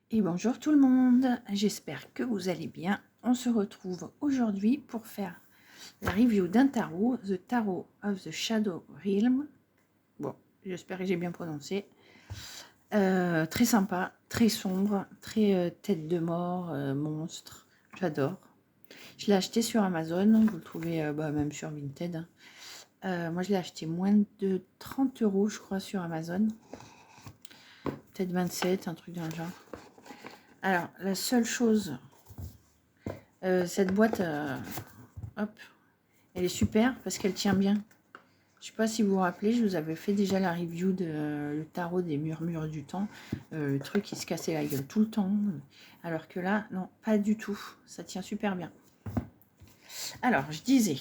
Et bonjour tout le monde, j'espère que vous allez bien. On se retrouve aujourd'hui pour faire la review d'un tarot, The Tarot of the Shadow Realm. Bon, j'espère que j'ai bien prononcé. Très sympa, très sombre, très tête de mort, monstre, j'adore. Je l'ai acheté sur Amazon, vous le trouvez même sur Vinted. Moi je l'ai acheté moins de 30 € je crois sur Amazon. Peut-être 27, un truc dans le genre. Alors, la seule chose, cette boîte, hop, elle est super parce qu'elle tient bien. Je sais pas si vous vous rappelez, je vous avais fait déjà la review de le tarot des murmures du temps. Le truc qui se cassait la gueule tout le temps. Alors que là, non, pas du tout. Ça tient super bien. Alors, je disais,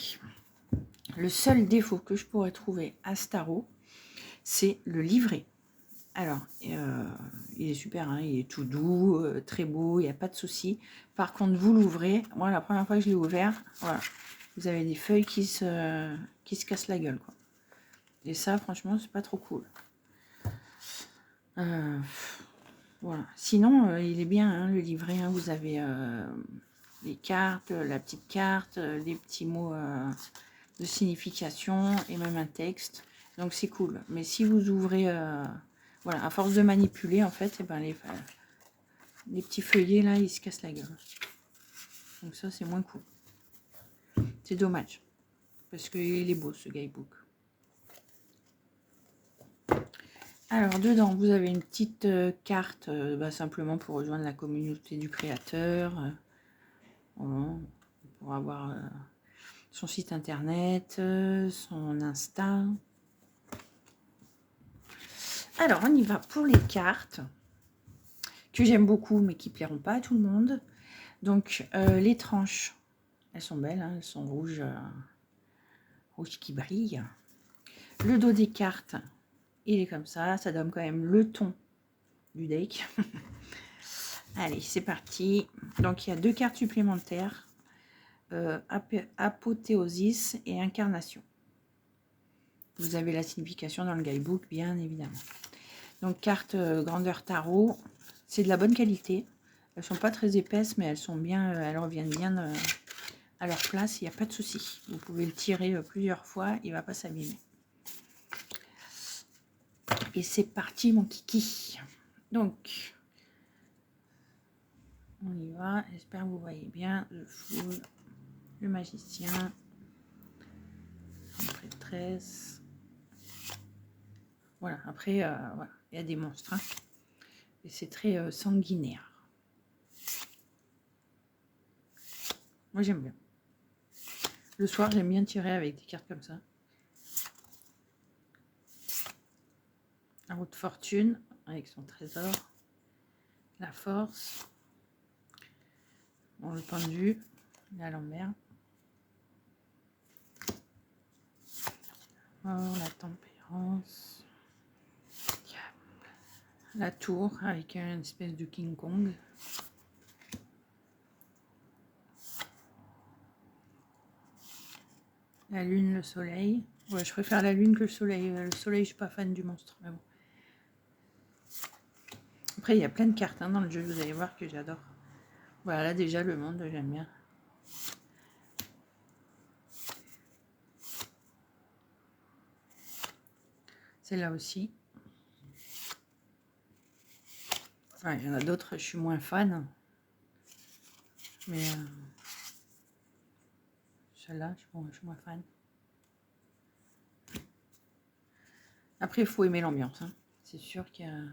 le seul défaut que je pourrais trouver à ce tarot, c'est le livret. Alors, il est super, hein, il est tout doux, très beau, il n'y a pas de souci. Par contre, vous l'ouvrez. Moi, la première fois que je l'ai ouvert, voilà, vous avez des feuilles qui se cassent la gueule, quoi. Et ça, franchement, c'est pas trop cool. Voilà. Sinon, il est bien, hein, le livret. Hein, vous avez les cartes, la petite carte, les petits mots de signification et même un texte. Donc, c'est cool. Mais si vous ouvrez... voilà, à force de manipuler, en fait, et ben les petits feuillets, là, ils se cassent la gueule. Donc ça, c'est moins cool. C'est dommage. Parce qu'il est beau, ce guidebook. Alors, dedans, vous avez une petite carte, simplement pour rejoindre la communauté du créateur. Voilà. Pour avoir son site internet, son Insta. Alors, on y va pour les cartes, que j'aime beaucoup, mais qui ne plairont pas à tout le monde. Donc, les tranches, elles sont belles, hein, elles sont rouges, rouges qui brillent. Le dos des cartes, il est comme ça donne quand même le ton du deck. Allez, c'est parti. Donc, il y a deux cartes supplémentaires, apothéosis et incarnation. Vous avez la signification dans le guidebook, bien évidemment. Donc, carte grandeur tarot, c'est de la bonne qualité. Elles sont pas très épaisses, mais elles sont bien, elles reviennent bien à leur place. Il n'y a pas de souci. Vous pouvez le tirer plusieurs fois, il va pas s'abîmer. Et c'est parti, mon kiki. Donc, on y va. J'espère que vous voyez bien. Le fou, le magicien, la prêtresse. Voilà, après, voilà, il y a des monstres. Hein. Et c'est très sanguinaire. Moi, j'aime bien. Le soir, j'aime bien tirer avec des cartes comme ça. La roue de fortune, avec son trésor. La force. Bon, le pendu. La lambert. Oh, la tempérance. La tour, avec une espèce de King Kong. La lune, le soleil. Ouais, je préfère la lune que le soleil. Le soleil, je suis pas fan du monstre. Mais bon. Après, il y a plein de cartes hein, dans le jeu. Vous allez voir que j'adore. Voilà, là, déjà, le monde, j'aime bien. Celle-là aussi. Ouais, il y en a d'autres, je suis moins fan. Mais celle-là, je suis moins fan. Après, il faut aimer l'ambiance. Hein. C'est sûr qu'il y a...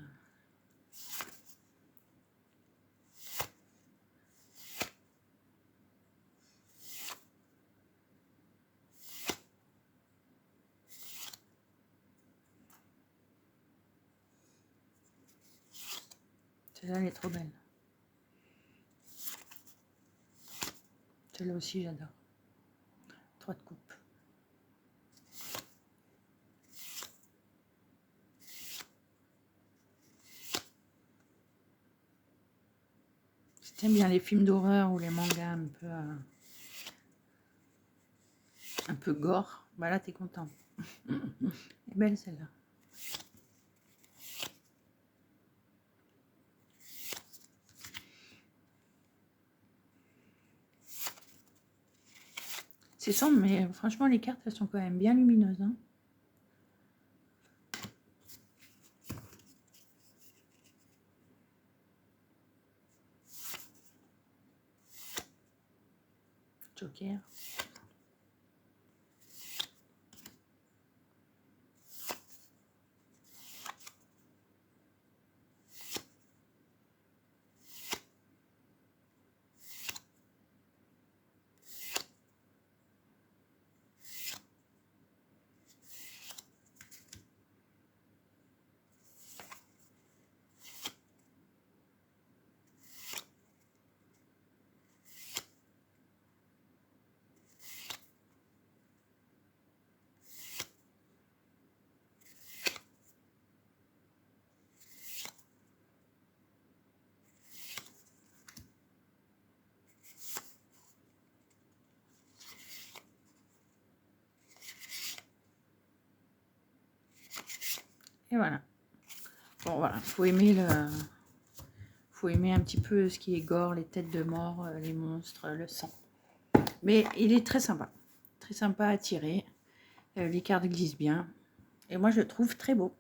Celle-là, elle est trop belle. Celle-là aussi, j'adore. 3 de coupe. Si t'aimes bien les films d'horreur ou les mangas un peu gore, bah là, t'es content. Elle est belle, celle-là. C'est sombre, mais franchement, les cartes, elles sont quand même bien lumineuses. Hein. Joker. Et voilà. Bon, voilà. Faut aimer un petit peu ce qui est gore, les têtes de mort, les monstres, le sang. Mais il est très sympa. Très sympa à tirer. Les cartes glissent bien. Et moi, je le trouve très beau.